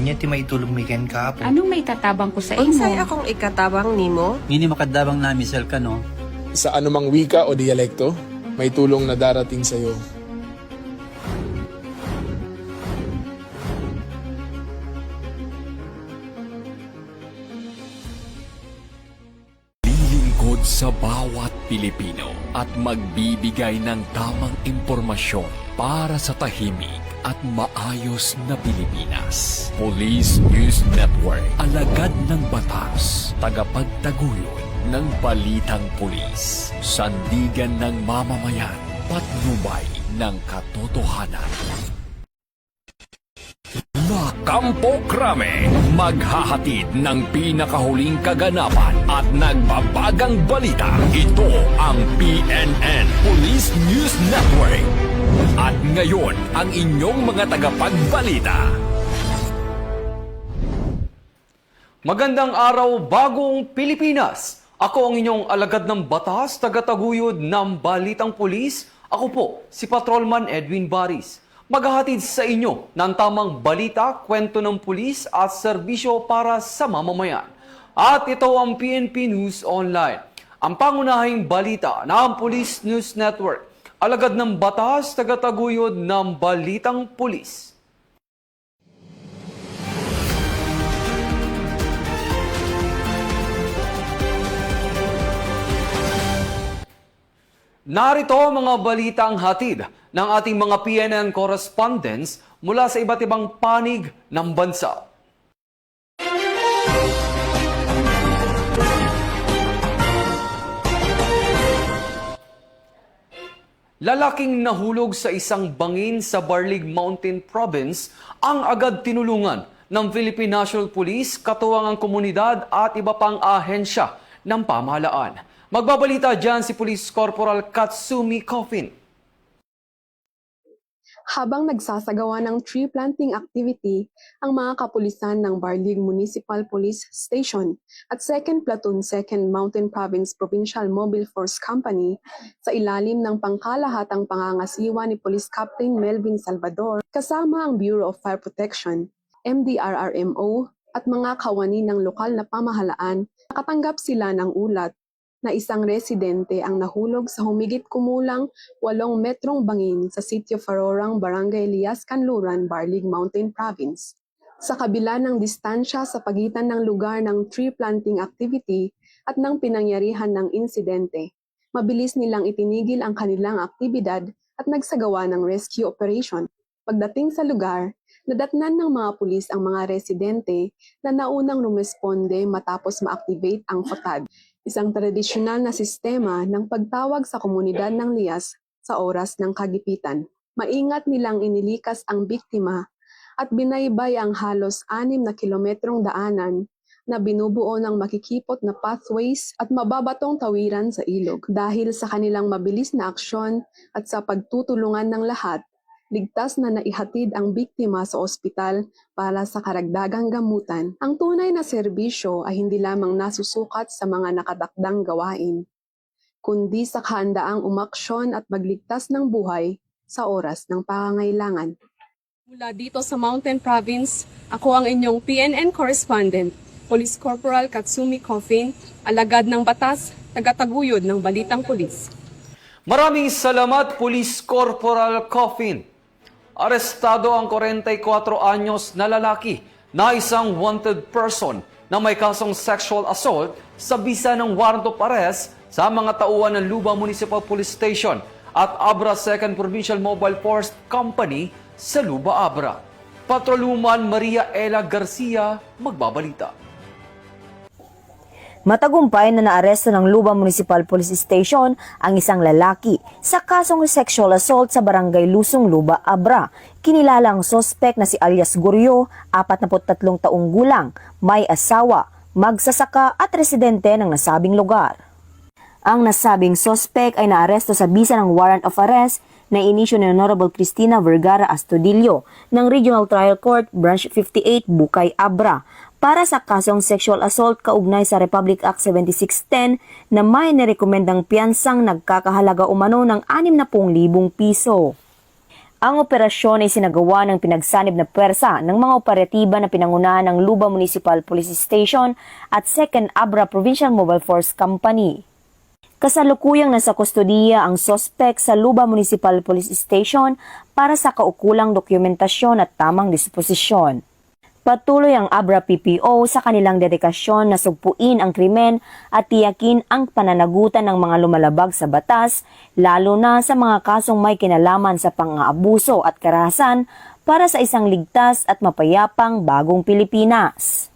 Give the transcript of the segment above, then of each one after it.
niya ti maitulong miken ka po. Anong may tatabang ko sa imo? Unsay akong ikatabang nimo? Ngini makadabang na misal ka no. Sa anumang wika o dialekto, may tulong na darating sa iyo. Lilingkod sa bawat Pilipino at magbibigay ng tamang impormasyon para sa tahimik at maayos na Pilipinas. Police News Network, alagad ng batas, tagapagtaguyod ng balitang pulis, sandigan ng mamamayan, patnubay ng katotohanan. La Campo Crame, maghahatid ng pinakahuling kaganapan at nagbabagang balita. Ito ang PNN Police News Network. At ngayon, ang inyong mga tagapagbalita. Magandang araw, bagong Pilipinas! Ako ang inyong alagad ng batas, tagataguyod ng Balitang Pulis. Ako po, si Patrolman Edwin Baris. Maghahatid sa inyo ng tamang balita, kwento ng pulis at serbisyo para sa mamamayan. At ito ang PNP News Online, ang pangunahing balita ng Police News Network. Alagad ng batas, tagataguyod ng Balitang Pulis. Narito mga balitang hatid ng ating mga PNN correspondents mula sa iba't ibang panig ng bansa. Lalaking nahulog sa isang bangin sa Barlig Mountain Province ang agad tinulungan ng Philippine National Police, katuwang ang komunidad at iba pang ahensya ng pamahalaan. Magbabalita dyan si Police Corporal Katsumi Coffin. Habang nagsasagawa ng tree planting activity ang mga kapulisan ng Barlig Municipal Police Station at 2nd Platoon 2nd Mountain Province Provincial Mobile Force Company sa ilalim ng pangkalahatang pangangasiwa ni Police Captain Melvin Salvador kasama ang Bureau of Fire Protection, MDRRMO at mga kawani ng lokal na pamahalaan, nakatanggap sila ng ulat na isang residente ang nahulog sa humigit kumulang 8 metrong bangin sa sitio Farorang, Barangay Lias, Kanluran, Barlig Mountain Province. Sa kabila ng distansya sa pagitan ng lugar ng tree planting activity at ng pinangyarihan ng insidente, mabilis nilang itinigil ang kanilang aktibidad at nagsagawa ng rescue operation. Pagdating sa lugar, nadatnan ng mga pulis ang mga residente na naunang rumesponde matapos ma-activate ang FOTAD, isang tradisyonal na sistema ng pagtawag sa komunidad ng Lias sa oras ng kagipitan. Maingat nilang inilikas ang biktima at binaybay ang halos 6 na kilometrong daanan na binubuo ng makikipot na pathways at mababatong tawiran sa ilog. Dahil sa kanilang mabilis na aksyon at sa pagtutulungan ng lahat, ligtas na naihatid ang biktima sa ospital para sa karagdagang gamutan. Ang tunay na serbisyo ay hindi lamang nasusukat sa mga nakatakdang gawain, kundi sa kahandaang umaksyon at magligtas ng buhay sa oras ng pangangailangan. Mula dito sa Mountain Province, ako ang inyong PNN correspondent, Police Corporal Katsumi Coffin, alagad ng batas, tagataguyod ng Balitang Pulis. Maraming salamat, Police Corporal Coffin. Arestado ang 44 anyos na lalaki na isang wanted person na may kasong sexual assault sa bisa ng warrant of arrest sa mga tauhan ng Luba Municipal Police Station at Abra 2nd Provincial Mobile Force Company sa Luba, Abra. Patrolwoman Maria Ella Garcia magbabalita. Matagumpay na naaresto ng Luba Municipal Police Station ang isang lalaki sa kasong sexual assault sa Barangay Lusong, Luba, Abra. Kinilala ang sospek na si alias Goryo, 43 taong gulang, may asawa, magsasaka at residente ng nasabing lugar. Ang nasabing sospek ay naaresto sa bisa ng warrant of arrest na inisyu ni Honorable Cristina Vergara Astudillo ng Regional Trial Court Branch 58, Bukay, Abra para sa kasong sexual assault kaugnay sa Republic Act 7610 na may nirekomendang piyansang nagkakahalaga umano ng 60,000 piso. Ang operasyon ay sinagawa ng pinagsanib na puwersa ng mga operatiba na pinangunahan ng Luba Municipal Police Station at 2nd Abra Provincial Mobile Force Company. Kasalukuyang nasa kustodiya ang sospek sa Luba Municipal Police Station para sa kaukulang dokumentasyon at tamang disposisyon. Patuloy ang Abra PPO sa kanilang dedikasyon na sugpuin ang krimen at tiyakin ang pananagutan ng mga lumalabag sa batas, lalo na sa mga kasong may kinalaman sa pang-aabuso at karahasan para sa isang ligtas at mapayapang bagong Pilipinas.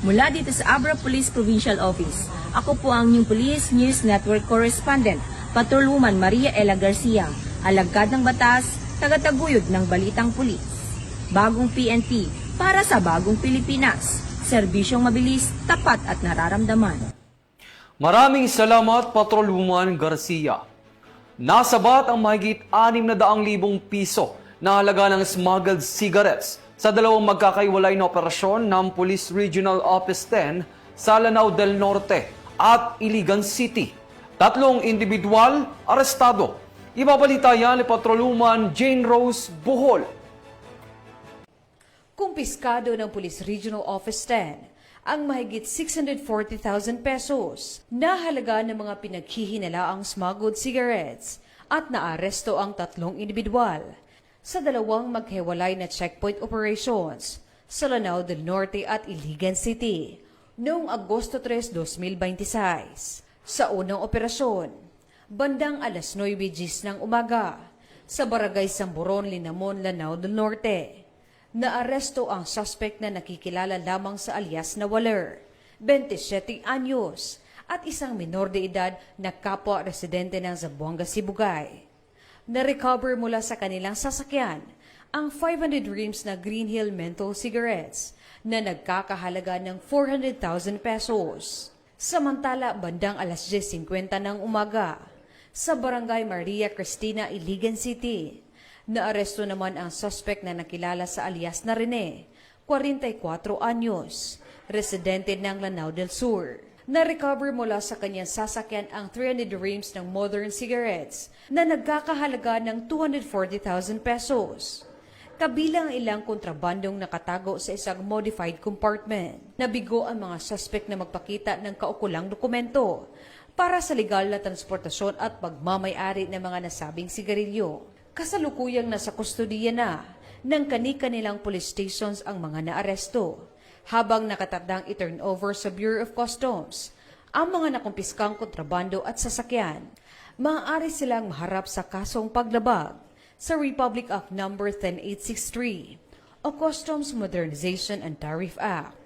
Mula dito sa Abra Police Provincial Office, ako po ang inyong Police News Network Correspondent, Patrolwoman Maria Ella Garcia, alagad ng batas, tagataguyod ng balitang pulis. Bagong PNP para sa bagong Pilipinas. Serbisyong mabilis, tapat at nararamdaman. Maraming salamat, Patrolwoman Garcia. Nasabat ang mahigit 600,000 piso na halaga ng smuggled cigarettes sa dalawang magkakaiwalay na operasyon ng Police Regional Office 10 sa Lanao del Norte at Iligan City. 3 individual arestado. Ibabalita yan ni Patrolwoman Jane Rose Bohol. Kumpiskado ng Police Regional Office 10 ang mahigit 640,000 pesos na halaga ng mga pinaghihinalaang smuggled cigarettes at naaresto ang 3 individual sa dalawang maghiwalay na checkpoint operations sa Lanao del Norte at Iligan City noong Agosto 3, 2026. Sa unang operasyon, bandang alas 9:10 ng umaga sa Barangay Samburon, Linamon, Lanao del Norte. Naaresto ang suspect na nakikilala lamang sa alias na Waller, 27 anyos, at isang minor de edad na kapwa residente ng Zamboanga, Sibugay. Na-recover mula sa kanilang sasakyan ang 500 reams na Green Hill menthol cigarettes na nagkakahalaga ng 400,000 pesos. Samantala, bandang alas 10:50 ng umaga, sa Barangay Maria Cristina, Iligan City, naaresto naman ang suspect na nakilala sa alias na Rene, 44 anyos, residente ng Lanao del Sur. Na-recover mula sa kanyang sasakyan ang 300 reams ng modern cigarettes na nagkakahalaga ng 240,000 pesos. Kabilang ilang kontrabandong nakatago sa isang modified compartment. Nabigo ang mga suspect na magpakita ng kaukulang dokumento para sa legal na transportasyon at pagmamayari ng mga nasabing sigarilyo. Kasalukuyang nasa kustodiya na ng kani-kanilang police stations ang mga naaresto, habang nakatatdang i-turnover sa Bureau of Customs ang mga nakumpiskang kontrabando at sasakyan. Maaari silang maharap sa kasong paglabag sa Republic Act No. 10863 o Customs Modernization and Tariff Act.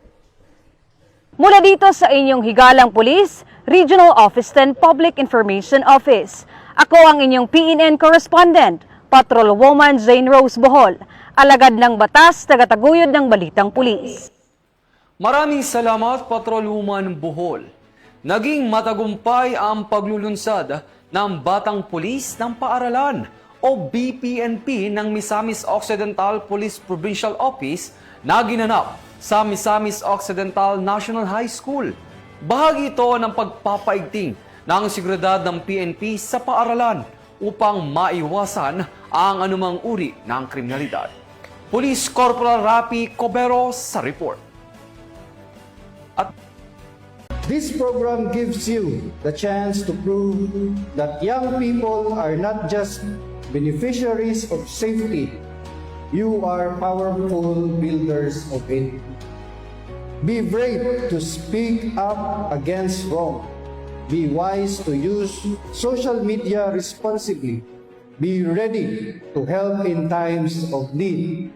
Mula dito sa inyong higalang pulis, Regional Office 10 Public Information Office. Ako ang inyong PNN correspondent, Patrolwoman Jane Rose Bohol, alagad ng batas, tagataguyod ng balitang pulis. Maraming salamat, Patrolwoman Bohol. Naging matagumpay ang paglulunsad ng Batang Pulis ng Paaralan o BPNP ng Misamis Occidental Police Provincial Office na ginanap sa Misamis Occidental National High School. Bahagi ito ng pagpapaigting ng seguridad ng PNP sa paaralan upang maiwasan ang anumang uri ng kriminalidad. Police Corporal Rapi Cobero sa report. This program gives you the chance to prove that young people are not just beneficiaries of safety. You are powerful builders of it. Be brave to speak up against wrong. Be wise to use social media responsibly. Be ready to help in times of need.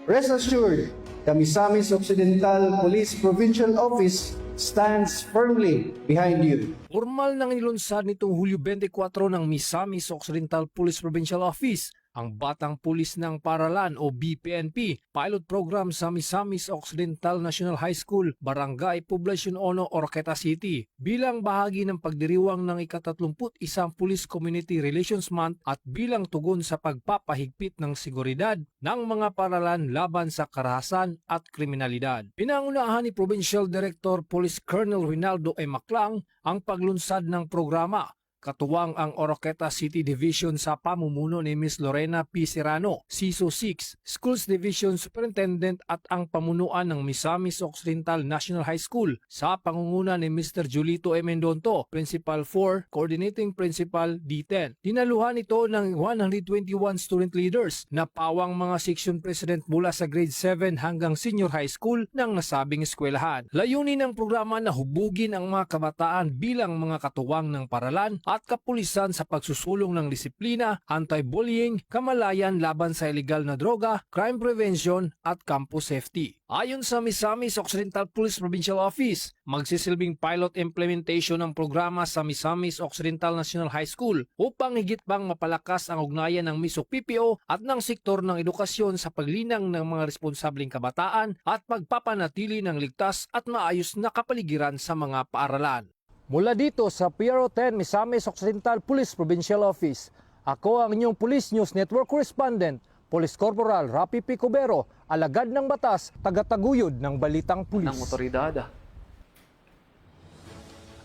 Rest assured, the Misamis Occidental Police Provincial Office stands firmly behind you. Formal nang nilunsad nitong Hulyo 24 ng Misamis Occidental Police Provincial Office ang Batang Pulis ng Paaralan o BPNP pilot program sa Misamis Occidental National High School, Barangay Poblacion 1, Oroqueta City bilang bahagi ng pagdiriwang ng ika-31 Police Community Relations Month at bilang tugon sa pagpapahigpit ng seguridad ng mga paaralan laban sa karahasan at kriminalidad. Pinangunahan ni Provincial Director Police Colonel Rinaldo E. Maclang ang paglunsad ng programa Katuwang ang Oroqueta City Division sa pamumuno ni Ms. Lorena P. Serrano, CISO 6, Schools Division Superintendent at ang pamunuan ng Misamis Occidental National High School sa pangunguna ni Mr. Julito E. Mendonto, Principal 4, Coordinating Principal D10. Dinaluhan ito ng 121 student leaders na pawang mga section president mula sa grade 7 hanggang senior high school ng nasabing eskwelahan. Layunin ng programa na hubugin ang mga kabataan bilang mga katuwang ng paralan at kapulisan sa pagsusulong ng disiplina, anti-bullying, kamalayan laban sa illegal na droga, crime prevention at campus safety. Ayon sa Misamis Occidental Police Provincial Office, magsisilbing pilot implementation ng programa sa Misamis Occidental National High School upang higit pang mapalakas ang ugnayan ng MISOC PPO at ng sektor ng edukasyon sa paglinang ng mga responsabling kabataan at pagpapanatili ng ligtas at maayos na kapaligiran sa mga paaralan. Mula dito sa PRO 10 Misamis Occidental Police Provincial Office, ako ang inyong Police News Network Correspondent, Police Corporal Rapi P. Cubero, alagad ng batas, tagataguyod ng balitang pulis. Ng otoridad.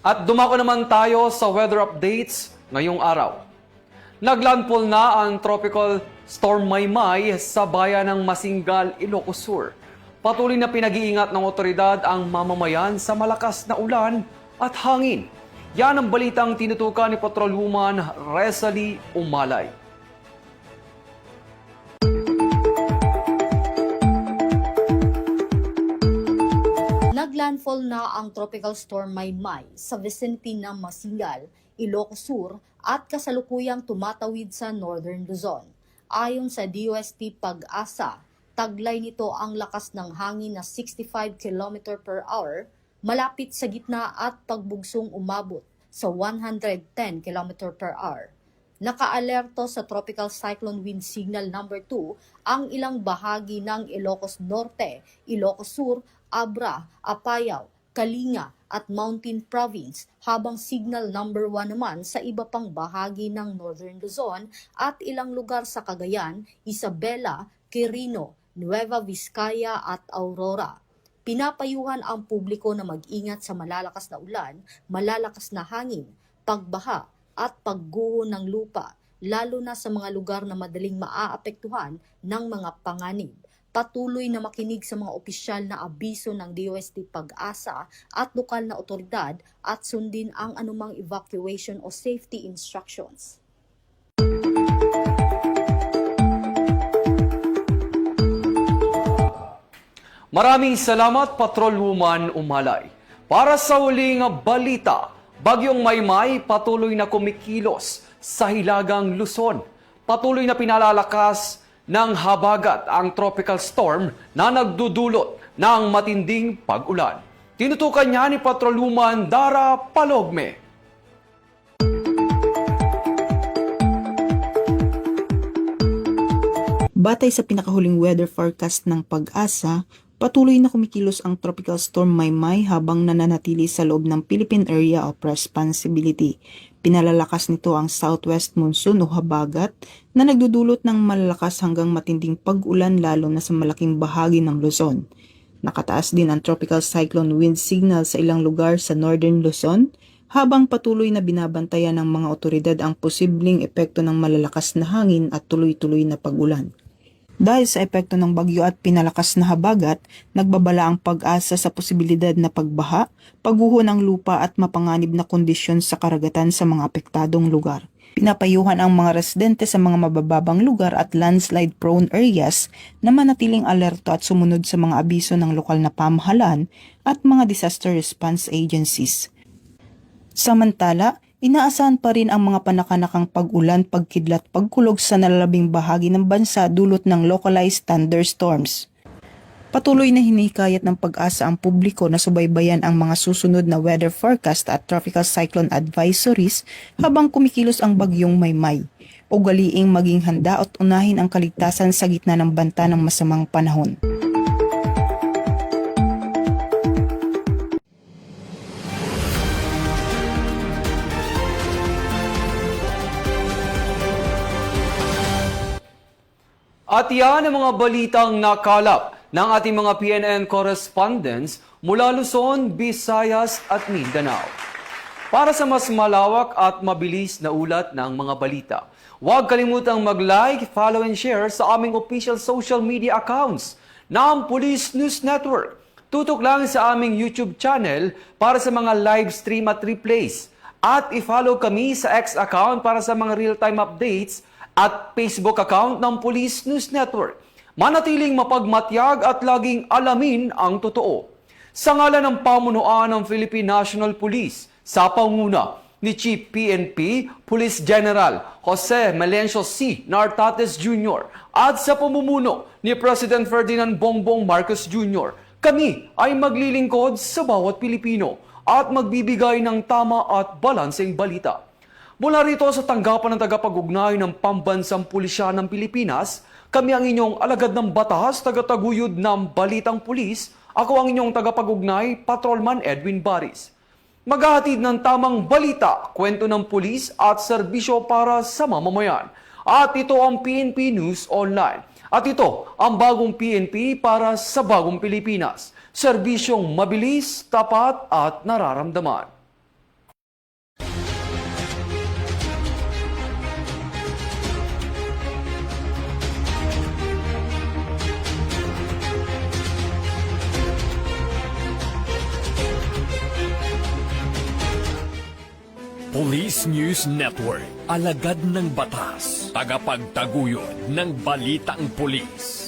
At dumako naman tayo sa weather updates ngayong araw. Naglandfall na ang Tropical Storm Maymay sa bayan ng Masingal, Ilocos Sur. Patuloy na pinag-iingat ng otoridad ang mamamayan sa malakas na ulan at hangin. Yan ang balitang tinutukan ni Patrolwoman Rezalie Umalay. Naglandfall na ang Tropical Storm Maymay sa vicinity ng Masingal, Ilocos Sur at kasalukuyang tumatawid sa Northern Luzon. Ayon sa DOST Pag-asa, taglay nito ang lakas ng hangin na 65 km per hour, malapit sa gitna at pagbugsong umabot sa 110 km per hour. Naka-alerto sa Tropical Cyclone Wind Signal number 2 ang ilang bahagi ng Ilocos Norte, Ilocos Sur, Abra, Apayao, Kalinga at Mountain Province, habang signal number 1 naman sa iba pang bahagi ng Northern Luzon at ilang lugar sa Cagayan, Isabela, Quirino, Nueva Vizcaya at Aurora. Pinapayuhan ang publiko na mag-ingat sa malalakas na ulan, malalakas na hangin, pagbaha at pagguho ng lupa, lalo na sa mga lugar na madaling maaapektuhan ng mga panganib. Patuloy na makinig sa mga opisyal na abiso ng DOST Pag-asa at lokal na otoridad at sundin ang anumang evacuation o safety instructions. Maraming salamat, Patrolwoman Umalay. Para sa huling balita, Bagyong Maymay patuloy na kumikilos sa Hilagang Luzon. Patuloy na pinalalakas ng habagat ang tropical storm na nagdudulot ng matinding pag-ulan. Tinutukan niya ni Patrolwoman Dara Palogme. Batay sa pinakahuling weather forecast ng Pag-asa, patuloy na kumikilos ang Tropical Storm Maymay habang nananatili sa loob ng Philippine Area of Responsibility. Pinalalakas nito ang southwest monsoon o habagat na nagdudulot ng malalakas hanggang matinding pag-ulan lalo na sa malaking bahagi ng Luzon. Nakataas din ang Tropical Cyclone Wind Signal sa ilang lugar sa Northern Luzon habang patuloy na binabantayan ng mga otoridad ang posibleng epekto ng malalakas na hangin at tuloy-tuloy na pag-ulan. Dahil sa epekto ng bagyo at pinalakas na habagat, nagbabala ang Pag-asa sa posibilidad na pagbaha, pagguho ng lupa at mapanganib na kondisyon sa karagatan sa mga apektadong lugar. Pinapayuhan ang mga residente sa mga mabababang lugar at landslide-prone areas na manatiling alerto at sumunod sa mga abiso ng lokal na pamahalaan at mga disaster response agencies. Samantala, inaasahan pa rin ang mga panakanakang pag-ulan, pagkidlat, pagkulog sa nalalabing bahagi ng bansa dulot ng localized thunderstorms. Patuloy na hinihikayat ng Pag-asa ang publiko na subaybayan ang mga susunod na weather forecast at tropical cyclone advisories habang kumikilos ang bagyong Maymay. Ugaliing maging handa at unahin ang kaligtasan sa gitna ng banta ng masamang panahon. At yan ang mga balitang nakalap ng ating mga PNN correspondents mula Luzon, Visayas at Mindanao. para sa mas malawak at mabilis na ulat ng mga balita. Huwag kalimutang mag-like, follow and share sa aming official social media accounts ng Police News Network. Tutok lang sa aming YouTube channel para sa mga live stream at replays. At i-follow kami sa X account para sa mga real-time updates at Facebook account ng Police News Network. Manatiling mapagmatyag at laging alamin ang totoo. Sa ngalan ng pamunuan ng Philippine National Police, sa panguna ni Chief PNP Police General Jose Melencio C. Nartates Jr. at sa pamumuno ni President Ferdinand Bongbong Marcos Jr., kami ay maglilingkod sa bawat Pilipino at magbibigay ng tama at balanseng balita. Mula rito sa tanggapan ng tagapag-ugnay ng Pambansang Pulisya ng Pilipinas, kami ang inyong alagad ng batas, tagataguyod ng Balitang Pulis. Ako ang inyong tagapag-ugnay, Patrolman Edwin Baris. Maghahatid ng tamang balita, kwento ng pulis at serbisyo para sa mamamayan. At ito ang PNP News Online. At ito ang bagong PNP para sa bagong Pilipinas. Serbisyong mabilis, tapat at nararamdaman. Police News Network, alagad ng batas, tagapagtaguyod ng balitang pulis.